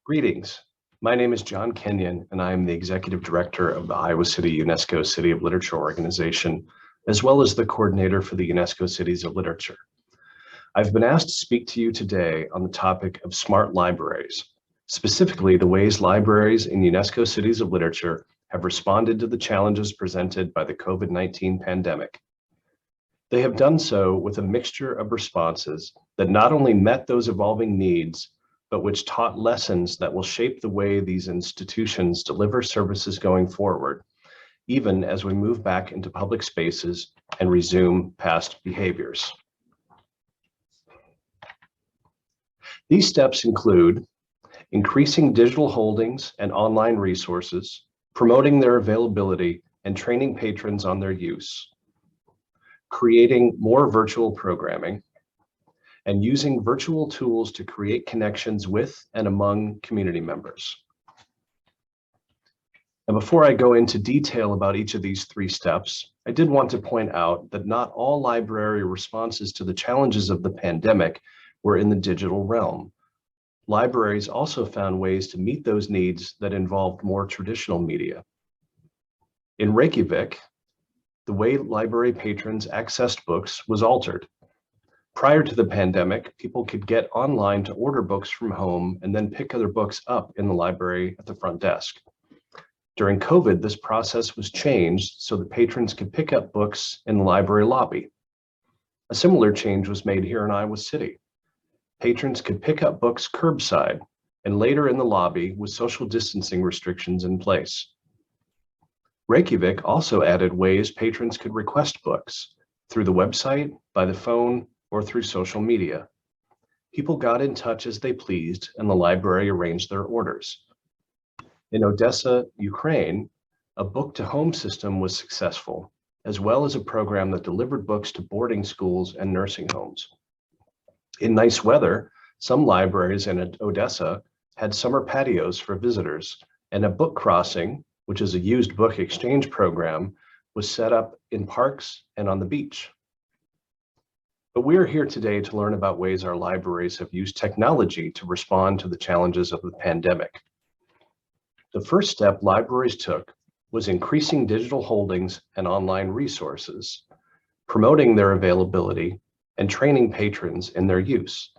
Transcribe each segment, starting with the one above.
Greetings. My name is John Kenyon, and I am the Executive Director of the Iowa City UNESCO City of Literature organization, as well as the coordinator for the UNESCO Cities of Literature. I've been asked to speak to you today on the topic of smart libraries, specifically the ways libraries in UNESCO Cities of Literature have responded to the challenges presented by the COVID-19 pandemic. They have done so with a mixture of responses that not only met those evolving needs, but which taught lessons that will shape the way these institutions deliver services going forward, even as we move back into public spaces and resume past behaviors. These steps include increasing digital holdings and online resources, promoting their availability and training patrons on their use, creating more virtual programming, and using virtual tools to create connections with and among community members. And before I go into detail about each of these three steps, I did want to point out that not all library responses to the challenges of the pandemic were in the digital realm. Libraries also found ways to meet those needs that involved more traditional media. In Reykjavik, the way library patrons accessed books was altered. Prior to the pandemic, people could get online to order books from home and then pick other books up in the library at the front desk. During COVID, this process was changed so that patrons could pick up books in the library lobby. A similar change was made here in Iowa City. Patrons could pick up books curbside and later in the lobby with social distancing restrictions in place. Reykjavik also added ways patrons could request books through the website, by the phone, or through social media. People got in touch as they pleased, and the library arranged their orders. In Odessa, Ukraine, a book-to-home system was successful, as well as a program that delivered books to boarding schools and nursing homes. In nice weather, some libraries in Odessa had summer patios for visitors, and a book crossing, which is a used book exchange program, was set up in parks and on the beach. But we are here today to learn about ways our libraries have used technology to respond to the challenges of the pandemic. The first step libraries took was increasing digital holdings and online resources, promoting their availability, and training patrons in their use.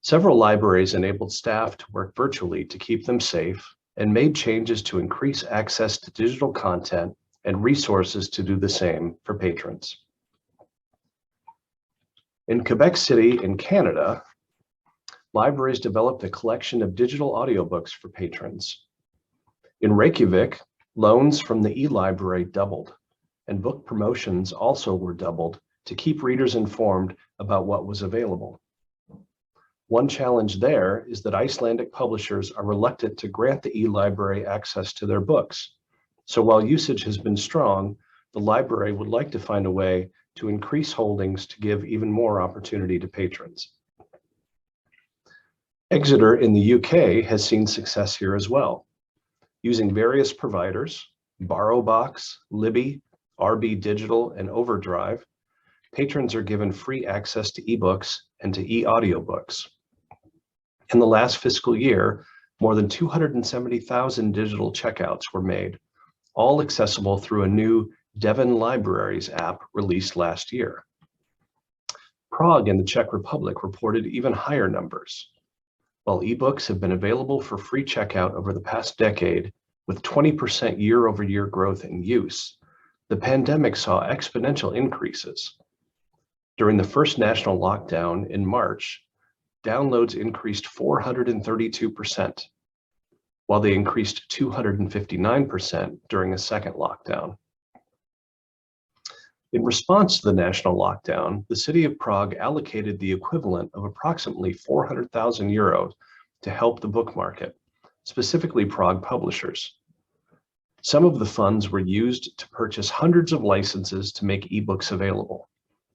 Several libraries enabled staff to work virtually to keep them safe and made changes to increase access to digital content and resources to do the same for patrons. In Quebec City in Canada, libraries developed a collection of digital audiobooks for patrons. In Reykjavik, loans from the e-library doubled, and book promotions also were doubled to keep readers informed about what was available. One challenge there is that Icelandic publishers are reluctant to grant the e-library access to their books. So while usage has been strong, the library would like to find a way to increase holdings to give even more opportunity to patrons. Exeter in the UK has seen success here as well. Using various providers, BorrowBox, Libby, RB Digital, and Overdrive, patrons are given free access to ebooks and to e-audiobooks. In the last fiscal year, more than 270,000 digital checkouts were made, all accessible through a new Devon Libraries app released last year. Prague in the Czech Republic reported even higher numbers. While ebooks have been available for free checkout over the past decade, with 20% year-over-year growth in use, the pandemic saw exponential increases. During the first national lockdown in March, downloads increased 432%, while they increased 259% during a second lockdown. In response to the national lockdown, the city of Prague allocated the equivalent of approximately 400,000 euros to help the book market, specifically Prague publishers. Some of the funds were used to purchase hundreds of licenses to make ebooks available,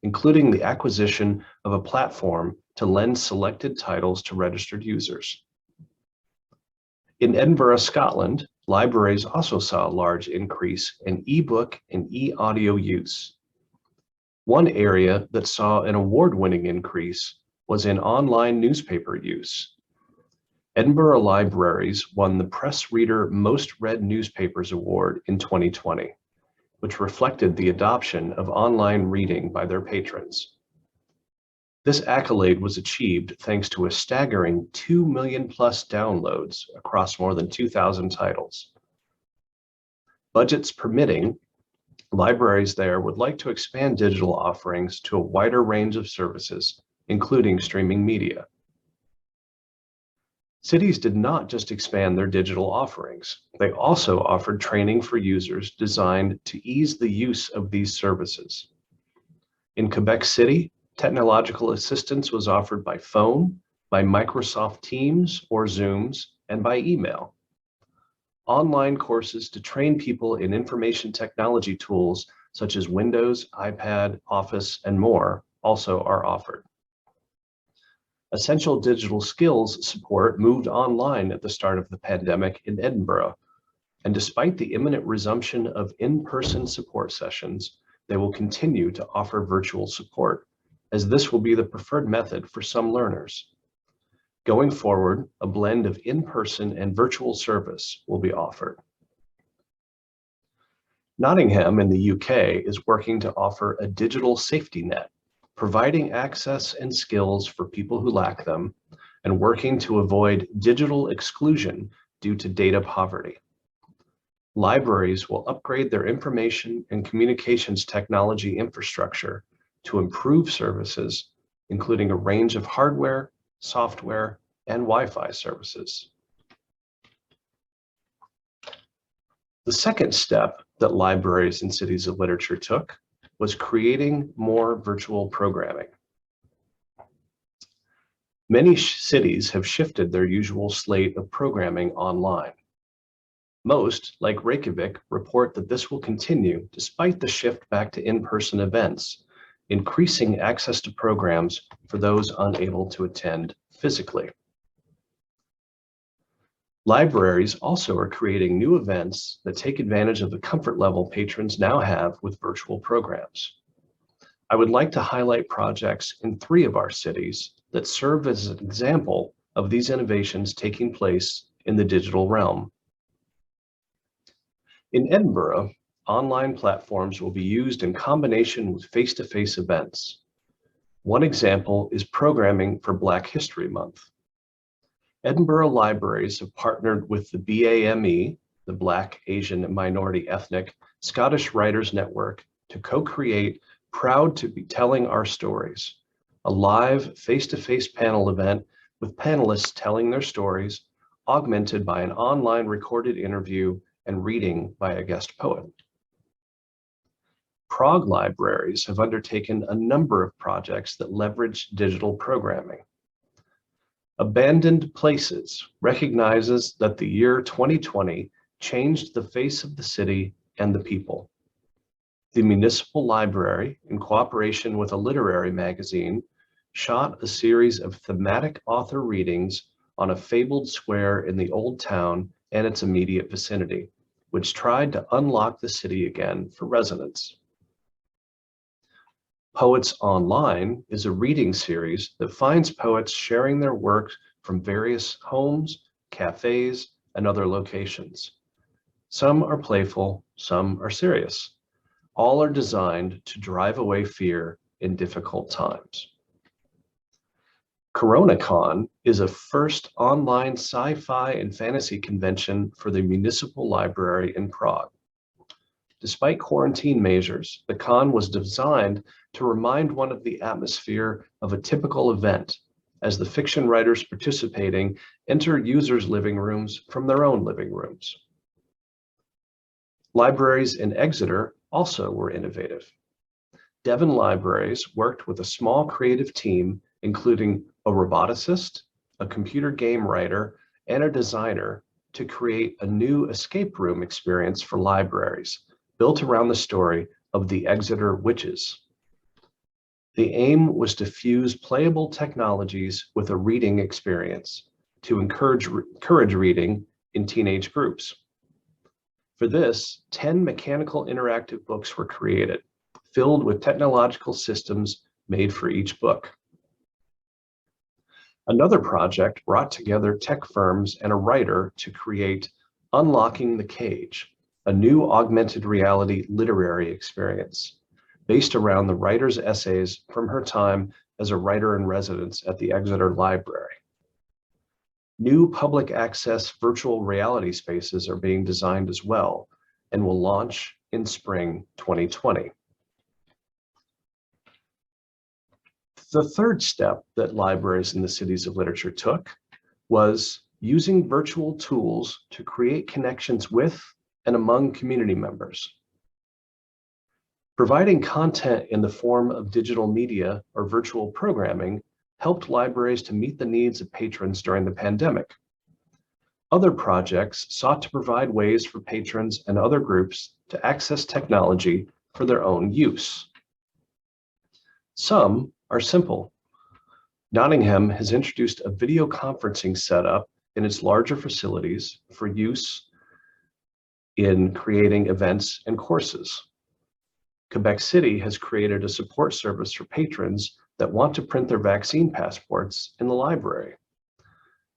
including the acquisition of a platform to lend selected titles to registered users. In Edinburgh, Scotland, libraries also saw a large increase in ebook and e-audio use. One area that saw an award-winning increase was in online newspaper use. Edinburgh Libraries won the Press Reader Most Read Newspapers Award in 2020, which reflected the adoption of online reading by their patrons. This accolade was achieved thanks to a staggering 2 million plus downloads across more than 2,000 titles. Budgets permitting, libraries there would like to expand digital offerings to a wider range of services, including streaming media. Cities did not just expand their digital offerings, they also offered training for users designed to ease the use of these services. In Quebec City, technological assistance was offered by phone, by Microsoft Teams or Zooms, and by email. Online courses to train people in information technology tools such as Windows, iPad, Office, and more also are offered. Essential digital skills support moved online at the start of the pandemic in Edinburgh, and despite the imminent resumption of in-person support sessions, they will continue to offer virtual support, as this will be the preferred method for some learners. Going forward, a blend of in-person and virtual service will be offered. Nottingham in the UK is working to offer a digital safety net, providing access and skills for people who lack them, and working to avoid digital exclusion due to data poverty. Libraries will upgrade their information and communications technology infrastructure to improve services, including a range of hardware, software, and Wi-Fi services. The second step that libraries and cities of literature took was creating more virtual programming. Many cities have shifted their usual slate of programming online. Most, like Reykjavik, report that this will continue despite the shift back to in-person events, increasing access to programs for those unable to attend physically. Libraries also are creating new events that take advantage of the comfort level patrons now have with virtual programs. I would like to highlight projects in 3 of our cities that serve as an example of these innovations taking place in the digital realm. In Edinburgh, online platforms will be used in combination with face-to-face events. One example is programming for Black History Month. Edinburgh libraries have partnered with the BAME, the Black, Asian, and Minority Ethnic Scottish Writers Network, to co-create Proud to Be Telling Our Stories, a live face-to-face panel event with panelists telling their stories, augmented by an online recorded interview and reading by a guest poet. Prague Libraries have undertaken a number of projects that leverage digital programming. Abandoned Places recognizes that the year 2020 changed the face of the city and the people. The municipal library, in cooperation with a literary magazine, shot a series of thematic author readings on a fabled square in the old town and its immediate vicinity, which tried to unlock the city again for residents. Poets Online is a reading series that finds poets sharing their work from various homes, cafes, and other locations. Some are playful, some are serious. All are designed to drive away fear in difficult times. CoronaCon is a first online sci-fi and fantasy convention for the municipal library in Prague. Despite quarantine measures, the con was designed to remind one of the atmosphere of a typical event, as the fiction writers participating enter users' living rooms from their own living rooms. Libraries in Exeter also were innovative. Devon Libraries worked with a small creative team, including a roboticist, a computer game writer, and a designer, to create a new escape room experience for libraries, built around the story of the Exeter Witches. The aim was to fuse playable technologies with a reading experience to encourage reading in teenage groups. For this, 10 mechanical interactive books were created, filled with technological systems made for each book. Another project brought together tech firms and a writer to create Unlocking the Cage, a new augmented reality literary experience based around the writer's essays from her time as a writer in residence at the Exeter Library. New public access virtual reality spaces are being designed as well and will launch in spring 2020. The third step that libraries in the cities of literature took was using virtual tools to create connections with and among community members. Providing content in the form of digital media or virtual programming helped libraries to meet the needs of patrons during the pandemic. Other projects sought to provide ways for patrons and other groups to access technology for their own use. Some are simple. Nottingham has introduced a video conferencing setup in its larger facilities for use in creating events and courses. Quebec City has created a support service for patrons that want to print their vaccine passports in the library.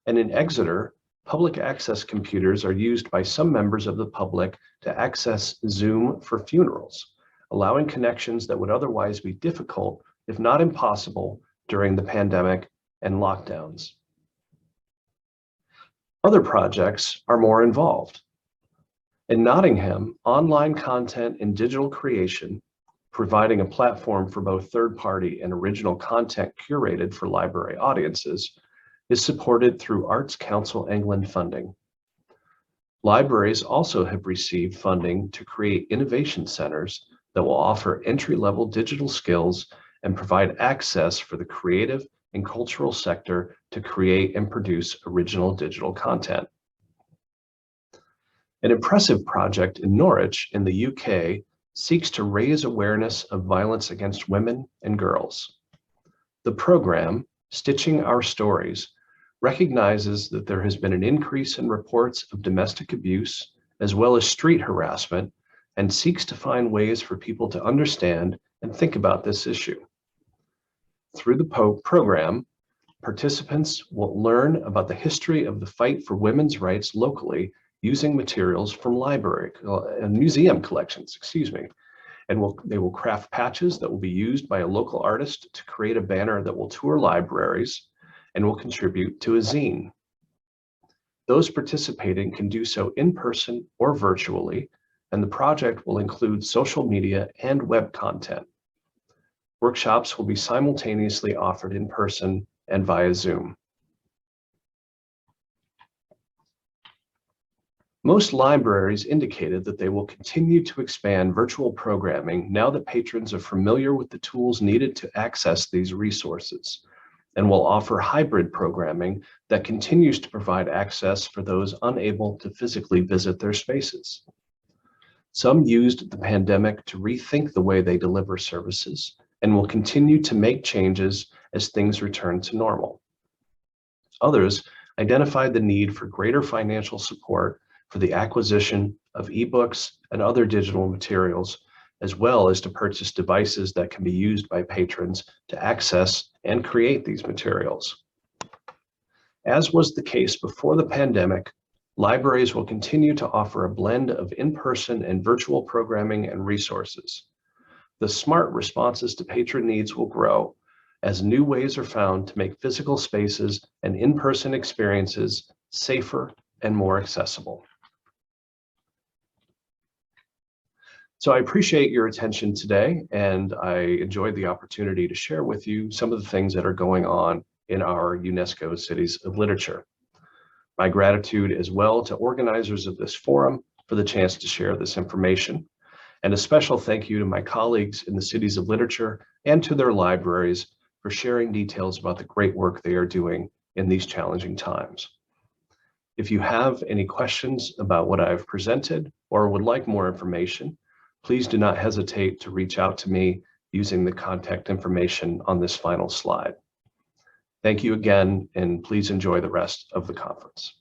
And in Exeter, public access computers are used by some members of the public to access Zoom for funerals, allowing connections that would otherwise be difficult, if not impossible, during the pandemic and lockdowns. Other projects are more involved. In Nottingham, online content and digital creation, providing a platform for both third-party and original content curated for library audiences, is supported through Arts Council England funding. Libraries also have received funding to create innovation centers that will offer entry-level digital skills and provide access for the creative and cultural sector to create and produce original digital content. An impressive project in Norwich in the UK seeks to raise awareness of violence against women and girls. The program, Stitching Our Stories, recognizes that there has been an increase in reports of domestic abuse as well as street harassment, and seeks to find ways for people to understand and think about this issue. Through the program, participants will learn about the history of the fight for women's rights locally using materials from museum collections, and they will craft patches that will be used by a local artist to create a banner that will tour libraries and will contribute to a zine. Those participating can do so in person or virtually, and the project will include social media and web content. Workshops will be simultaneously offered in person and via Zoom. Most libraries indicated that they will continue to expand virtual programming now that patrons are familiar with the tools needed to access these resources, and will offer hybrid programming that continues to provide access for those unable to physically visit their spaces. Some used the pandemic to rethink the way they deliver services and will continue to make changes as things return to normal. Others identified the need for greater financial support for the acquisition of ebooks and other digital materials, as well as to purchase devices that can be used by patrons to access and create these materials. As was the case before the pandemic, libraries will continue to offer a blend of in-person and virtual programming and resources. The smart responses to patron needs will grow as new ways are found to make physical spaces and in-person experiences safer and more accessible. So I appreciate your attention today, and I enjoyed the opportunity to share with you some of the things that are going on in our UNESCO Cities of Literature. My gratitude as well to organizers of this forum for the chance to share this information, and a special thank you to my colleagues in the Cities of Literature and to their libraries for sharing details about the great work they are doing in these challenging times. If you have any questions about what I've presented or would like more information, please do not hesitate to reach out to me using the contact information on this final slide. Thank you again, and please enjoy the rest of the conference.